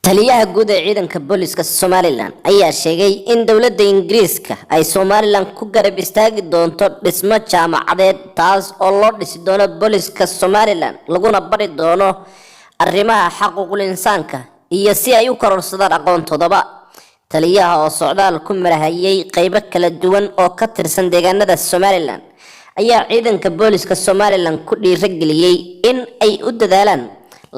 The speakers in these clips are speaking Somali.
taliyaha guud ee ciidanka booliska Somaliland ayaa sheegay in dawladda Ingiriiska ay Somaliland ku garab istaagi doonto dhismo jaamacadeed taas oo loo dhisi doono booliska Somaliland laguna bari doono arrimaha xuquuqul insaanka iyo si ay u kororsadaan aqoontooda. taliyaha oo socdaal ku marahayay qaybo kala duwan oo ka tirsan deegaanada Somaliland ayaa ciidanka booliska Somaliland ku dhiirigeliyay in ay u dadaalaan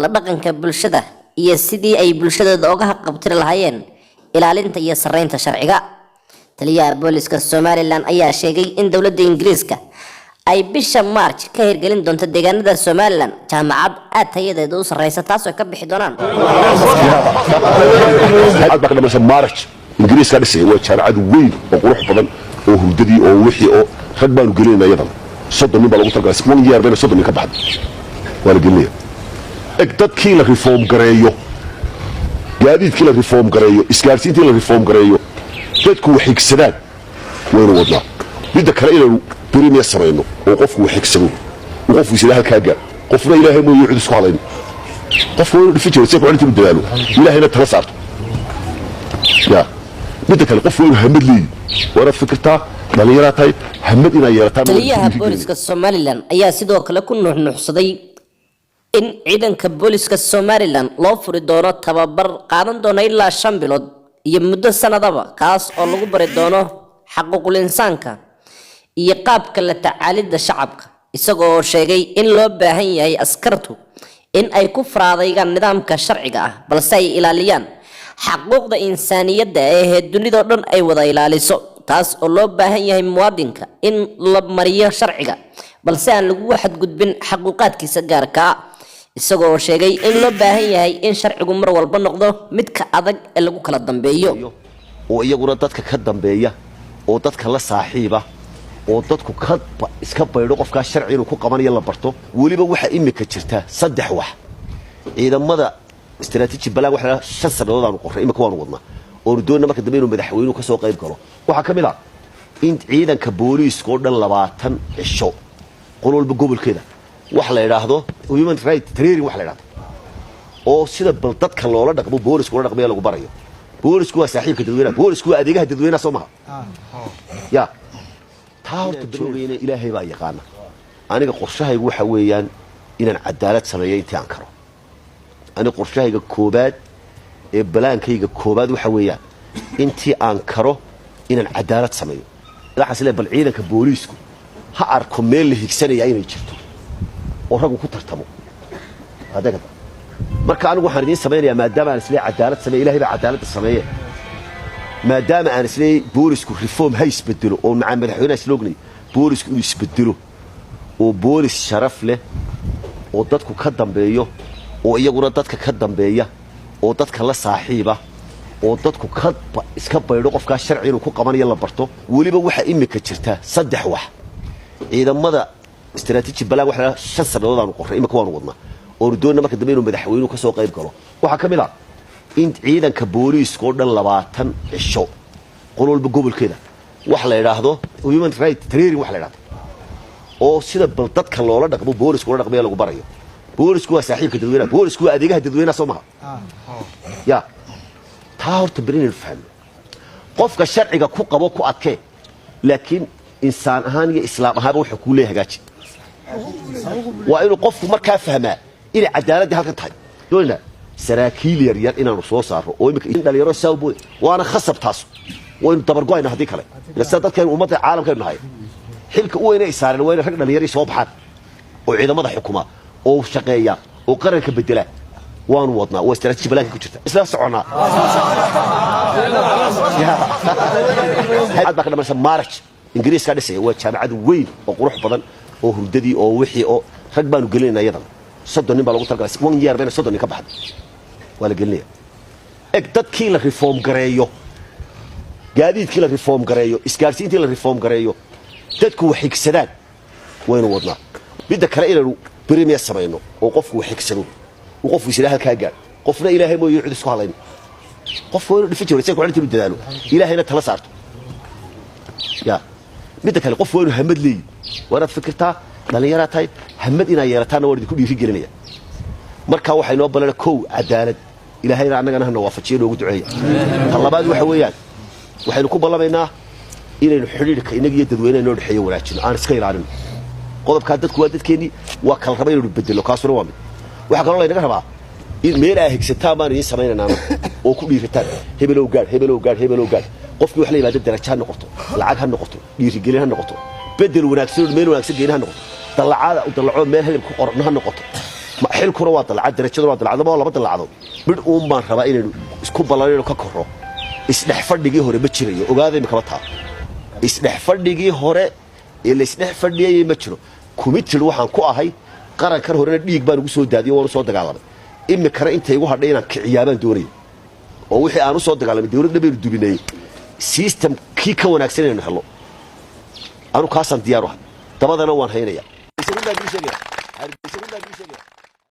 la dhaqanka bulshada iyo sidii ay bulshadooda uga qabtir lahaayeen ilaalinta iyo sareynta sharciga. taliyaha booliska Somaliland ayaa sheegay in dawladda Ingiriiska ay bisha March ka hirgelin doonto deegaanada Somaliland jaamacad aad tayadeedu u sareysa taas oo ka bixi doonaan March Ingiriiska dhisay waa jaamacad weyn oo qurux badan oo hurdadii oo wixii oo rag baan gelinay ayadan 30 nin baa lagu talagalay 8 year been 30 nin ka baxday waa la gelinay dadkii la reform gareeyo gaadiidkii la reform gareeyo isgaarsiintii la reform gareeyo dadku wax xigsadaan waynu wadnaa midda kale inaynu بريمير سمينو وقفوا وحكسبوا وقفوا يصير هالكاجا قفنا إلهي مو يعود سكالين قفوا الفجر يسيبوا عليه بالدلالو إلهي لا ترسعت يا بدك القفوا يهمد لي ورا فكرتها دليراتي همدنا يرتام تليها بوليسك Somaliland ayaa sidoo kale ku nuuxnuuxsaday in ciidanka booliska Somaliland loo furi doono tababar qaadan doona ilaa 5 bilood iyo muddo sanadaba kaas oo lagu bari doono xuquuqul insaanka iyo qaabka la tacaalida shacabka isagoo sheegay in loo baahan yahay askartu in ay ku faraadaygaan nidaamka sharciga ah balse ay ilaaliyaan xuquuqda insaaniyadda ee dunida dhan ay wada ilaaliso taas oo loo baahan yahay muwaadinka in la mariyo sharciga balse aan lagu xadgudbin xuquuqaadkiisa gaarka ah isagoo sheegay in loo baahan yahay in sharcigu mar walba noqdo mid ka adag ee lagu kala dambeeyo oo iyaguna dadka ka dambeeya oo dadka la saaxiiba oo dadku ka iska baydo qofka sharciga ku qabanayo la barto waliba waxa imika jirta saddex wax ciidamada istiraatiiji balaan waxa 5 sanadood aan qoray imika waan wadnaa oo doonana marka dambe inuu madaxweynuhu ka soo qayb galo waxa kamid ah in ciidanka booliska oo dhan 20 cisho qololba gobolkeeda wax la yiraahdo human rights training wax la yiraahdo oo sida bal dadka loola dhaqmo booliska loola dhaqmo lagu barayo boolisku waa saaxiibka dadweynaha boolisku waa adeegaha dadweynaha Soomaha ya taawta joogayna ilaahay baa yaqaan aniga qorshahaygu waxa weeyaan inaan cadaalad sameeyo intii aan karo aniga qorshahayga koobaad ee balaankayga koobaad waxa weeyaan intii aan karo inaan cadaalad sameeyo waxa isla bal ciidanka boolisku ha arko meel la higsanaya inay jirto oo rag ku tartamo adeega marka anigu waxaan idin sameeyaa maadaama aan isla cadaalad sameeyo ilaahay baa cadaalad sameeyo maadaama aan isleey boolisku reform hay isbedelo oo macaan madaxweynaha sloogni boolisku inuu isbedelo oo boolis sharaf leh oo dadku ka dambeeyo oo iyaguna dadka ka dambeeya oo dadka la saaxiiba oo dadku ka iska baydo qofka sharciga ku qabanayo la barto waliba waxa imika jirta saddex wax ciidamada istiraatiiji balaan waxa 5 sanadood aan qoray imika waan wadnaa oo doonana marka dambe inuu madaxweynuhu ka soo qayb galo waxa kamid ah in ciidanka booliska oo dhan 20 cisho qololba gobolkeeda wax la yiraahdo human rights training wax la yiraahdo oo sida bal dadka loola dhaqmo booliska loola dhaqmo lagu barayo boolisku waa saaxiibka dadweynaha boolisku waa adeegaha dadweynaha Soomaha ya taawta bariin faham qofka sharciga ku qabo ku adkee laakiin insaan ahaan iyo islaam ahaan wuxuu ku leeyahay hagaaji waa inuu qofku markaa fahmaa in cadaaladda halkan tahay doonina saraakiil yar inaanu soo saaro oo imika in dhalinyaro saawbo waana khasab taas waynu dabar go'ayna hadii kale ilaa dadkan ummadda caalamka nahay xilka u weynay saaran wayna rag dhalinyaro soo baxaan oo ciidamada xukuma oo shaqeeya oo qaranka bedela waanu wadnaa oo istiraatiiji balaanka ku jirta isla soconaa hadda kana marsa March Ingiriiska dhisay waa jaamacad weyn oo qurux badan oo hurdadii oo wixii oo rag baanu gelinay ayadan 30 nin baa lagu talagalay 1 year been 30 nin ka baxday waa la gelinay dadkii la reform gareeyo gaadiidkii la reform gareeyo isgaarsiintii la reform gareeyo dadku wax xigsadaan waynu wadnaa midda kale inaynu بريمير سمينو وقفوا وحكسبوا وقفوا يصير هالكاجا قفنا إلهي مو يعود سكالين قفوا الفجر يسيبوا عليه بالدلالو إلهي لا ترسعت يا بدك القفوا همد لي ورا فكرتها دليراتي همد إنا يرتانا ورد كل يفكرني marka waxay noo balana koow cadaalad ilaahayna annagana hana waafajiyo noogu duceeya talabaad waxa weeyaan waxaynu ku ballamaynaa inaynu xidhiidhka inaga iyo dadweynaha noo dhexeeyo wanaajino aan iska ilaalino qodobka dadku waa dadkeennii waa kala raba inaynu bedelo kaasuna waa mid waxa kaloo laynaga rabaa in meel ay higsataan baan idiin samaynaynaa oo ku dhiirataan hebelow gaadh qofkii wax la yimaado darajo ha noqoto lacag ha noqoto dhiirigelin ha noqoto bedel wanaagsan meel wanaagsan geyn ha noqoto dalaco meel hadal ku qoran ha noqoto xilkuna waa dalacad darajaduna waa dalacad laba dalacadood mid uun baan rabaa inaynu isku ballanayno ka korro isdhex fadhigii hore ma jirayo ogaada imika taa isdhex fadhigii hore ee la isdhex fadhiyay ma jiro committed waxaan ku ahay qarankan horena dhiig baan ugu soo daadiyay waan soo dagaalamay imikana intay igu hadhay inaan kiciyaabaan doonay oo wixii aan u soo dagaalamay dawladda baynu dubinay system kii ka wanaagsan inaynu helo anu kaasaan diyaar u ahay dabadana waan haynayaa